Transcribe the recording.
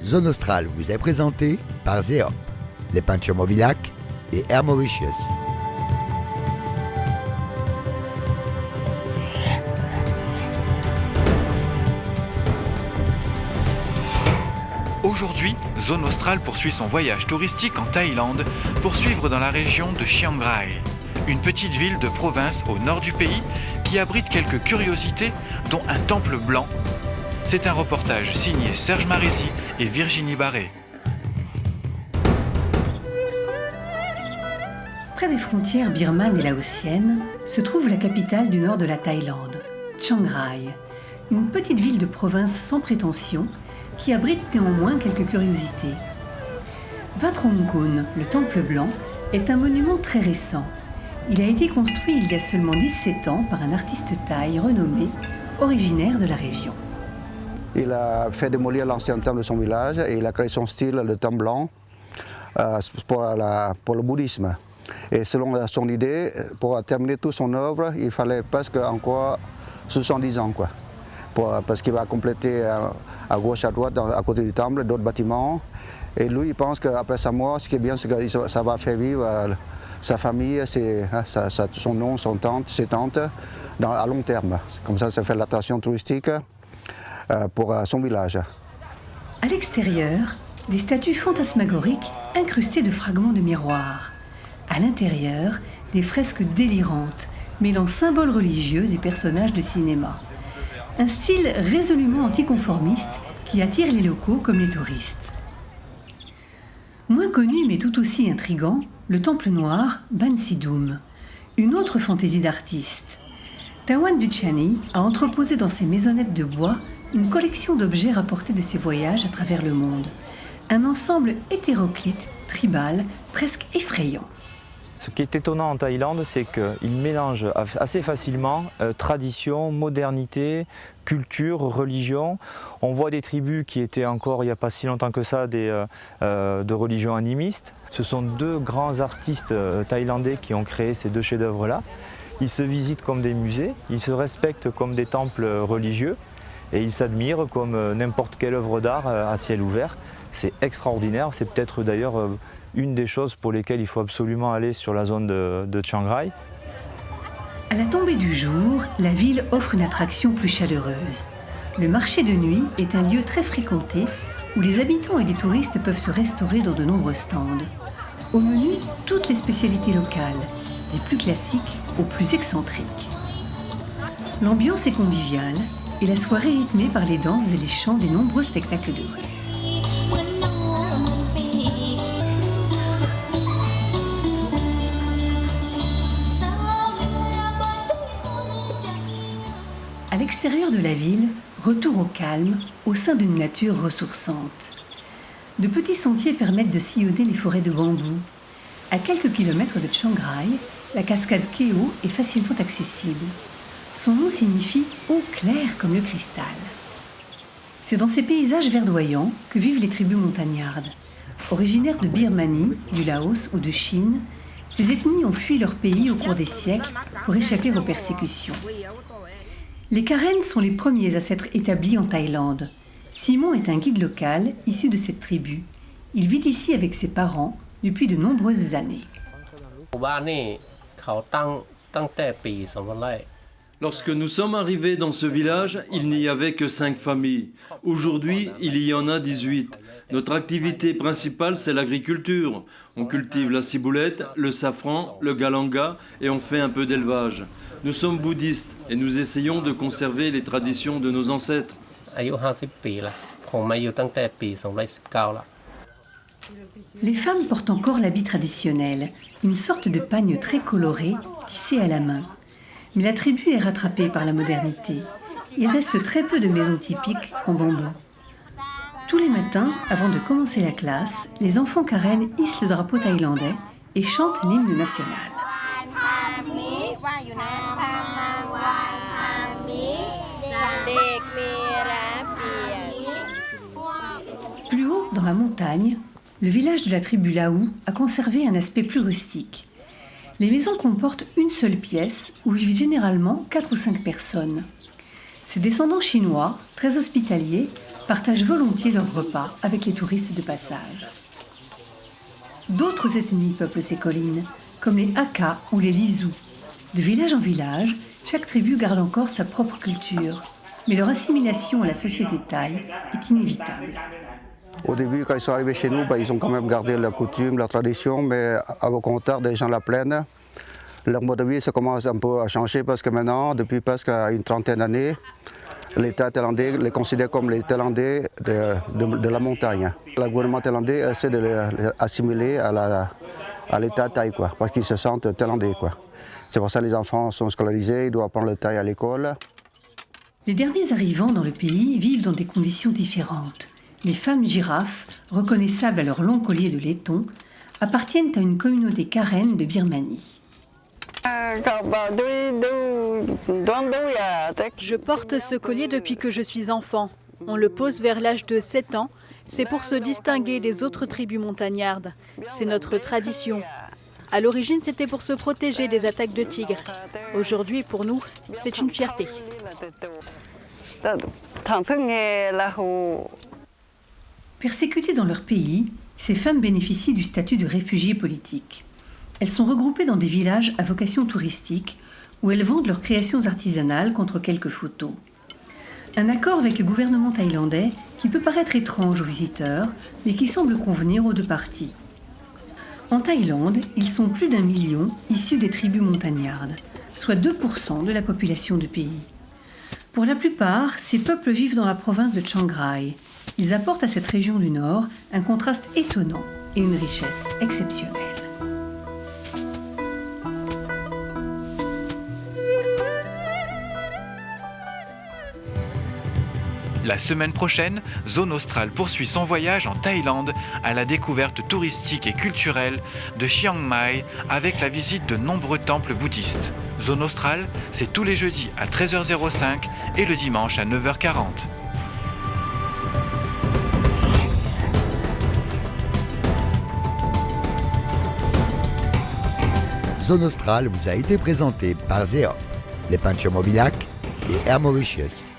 Zone Australe vous est présenté par Zeop, les peintures Movilac et Air Mauritius. Aujourd'hui, Zone Australe poursuit son voyage touristique en Thaïlande pour suivre dans la région de Chiang Rai, une petite ville de province au nord du pays qui abrite quelques curiosités, dont un temple blanc. C'est un reportage signé Serge Marézy et Virginie Barré. Près des frontières birmanes et laotiennes se trouve la capitale du nord de la Thaïlande, Chiang Rai, une petite ville de province sans prétention qui abrite néanmoins quelques curiosités. Wat Rong Khun, le Temple Blanc, est un monument très récent. Il a été construit il y a seulement 17 ans par un artiste thaï renommé, originaire de la région. Il a fait démolir l'ancien temple de son village et il a créé son style, le Temple Blanc, pour le bouddhisme. Et selon son idée, pour terminer toute son œuvre, il fallait presque encore 70 ans, quoi. Parce qu'il va compléter à gauche, à droite, à côté du temple, d'autres bâtiments. Et lui, il pense qu'après sa mort, ce qui est bien, c'est que ça va faire vivre sa famille, son nom, ses tantes, à long terme. Comme ça fait l'attraction touristique pour son village. À l'extérieur, des statues fantasmagoriques incrustées de fragments de miroirs. À l'intérieur, des fresques délirantes, mêlant symboles religieux et personnages de cinéma. Un style résolument anticonformiste qui attire les locaux comme les touristes. Moins connu mais tout aussi intrigant, le temple noir Ban Sidhoom, une autre fantaisie d'artiste. Tawan Duchani a entreposé dans ses maisonnettes de bois une collection d'objets rapportés de ses voyages à travers le monde. Un ensemble hétéroclite, tribal, presque effrayant. Ce qui est étonnant en Thaïlande, c'est qu'il mélange assez facilement tradition, modernité, culture, religion. On voit des tribus qui étaient encore, il n'y a pas si longtemps que ça, de religion animiste. Ce sont deux grands artistes thaïlandais qui ont créé ces deux chefs-d'œuvre-là. Ils se visitent comme des musées, ils se respectent comme des temples religieux et ils s'admirent comme n'importe quelle œuvre d'art à ciel ouvert. C'est extraordinaire, c'est peut-être d'ailleurs une des choses pour lesquelles il faut absolument aller sur la zone de Chiang Rai. À la tombée du jour, la ville offre une attraction plus chaleureuse. Le marché de nuit est un lieu très fréquenté où les habitants et les touristes peuvent se restaurer dans de nombreux stands. Au menu, toutes les spécialités locales, des plus classiques aux plus excentriques. L'ambiance est conviviale et la soirée rythmée par les danses et les chants des nombreux spectacles de rue. À l'extérieur de la ville, retour au calme, au sein d'une nature ressourçante. De petits sentiers permettent de sillonner les forêts de bambous. À quelques kilomètres de Chiang Rai, la cascade Keo est facilement accessible. Son nom signifie « eau claire comme le cristal ». C'est dans ces paysages verdoyants que vivent les tribus montagnardes. Originaires de Birmanie, du Laos ou de Chine, ces ethnies ont fui leur pays au cours des siècles pour échapper aux persécutions. Les Karen sont les premiers à s'être établis en Thaïlande. Simon est un guide local issu de cette tribu. Il vit ici avec ses parents depuis de nombreuses années. Lorsque nous sommes arrivés dans ce village, il n'y avait que 5 familles. Aujourd'hui, il y en a 18. Notre activité principale, c'est l'agriculture. On cultive la ciboulette, le safran, le galanga et on fait un peu d'élevage. Nous sommes bouddhistes et nous essayons de conserver les traditions de nos ancêtres. Les femmes portent encore l'habit traditionnel, une sorte de pagne très coloré, tissé à la main. Mais la tribu est rattrapée par la modernité. Il reste très peu de maisons typiques en bambou. Tous les matins, avant de commencer la classe, les enfants Karen hissent le drapeau thaïlandais et chantent l'hymne national. Plus haut, dans la montagne, le village de la tribu Laou a conservé un aspect plus rustique. Les maisons comportent une seule pièce où vivent généralement 4 ou 5 personnes. Ces descendants chinois, très hospitaliers, partagent volontiers leurs repas avec les touristes de passage. D'autres ethnies peuplent ces collines, comme les Hakka ou les Lisu. De village en village, chaque tribu garde encore sa propre culture, mais leur assimilation à la société thaï est inévitable. Au début, quand ils sont arrivés chez nous, ils ont quand même gardé leurs coutumes, leurs traditions, mais au contraire des gens de la plaine, leur mode de vie ça commence un peu à changer parce que maintenant, depuis presque une trentaine d'années, l'État thaïlandais les considère comme les Thaïlandais de la montagne. Le gouvernement thaïlandais essaie de les assimiler à l'État thaï, parce qu'ils se sentent thaïlandais. C'est pour ça que les enfants sont scolarisés, ils doivent apprendre le thaï à l'école. Les derniers arrivants dans le pays vivent dans des conditions différentes. Les femmes girafes, reconnaissables à leur long collier de laiton, appartiennent à une communauté karen de Birmanie. Je porte ce collier depuis que je suis enfant. On le pose vers l'âge de 7 ans. C'est pour se distinguer des autres tribus montagnardes. C'est notre tradition. À l'origine, c'était pour se protéger des attaques de tigres. Aujourd'hui, pour nous, c'est une fierté. Persécutées dans leur pays, ces femmes bénéficient du statut de réfugiés politiques. Elles sont regroupées dans des villages à vocation touristique où elles vendent leurs créations artisanales contre quelques photos. Un accord avec le gouvernement thaïlandais qui peut paraître étrange aux visiteurs, mais qui semble convenir aux deux parties. En Thaïlande, ils sont plus d'1 million issus des tribus montagnardes, soit 2% de la population du pays. Pour la plupart, ces peuples vivent dans la province de Chiang Rai. Ils apportent à cette région du Nord un contraste étonnant et une richesse exceptionnelle. La semaine prochaine, Zone Australe poursuit son voyage en Thaïlande à la découverte touristique et culturelle de Chiang Mai avec la visite de nombreux temples bouddhistes. Zone Australe, c'est tous les jeudis à 13h05 et le dimanche à 9h40. Zone Australe vous a été présenté par Zeop, les peintures Mobilac et Air Mauritius.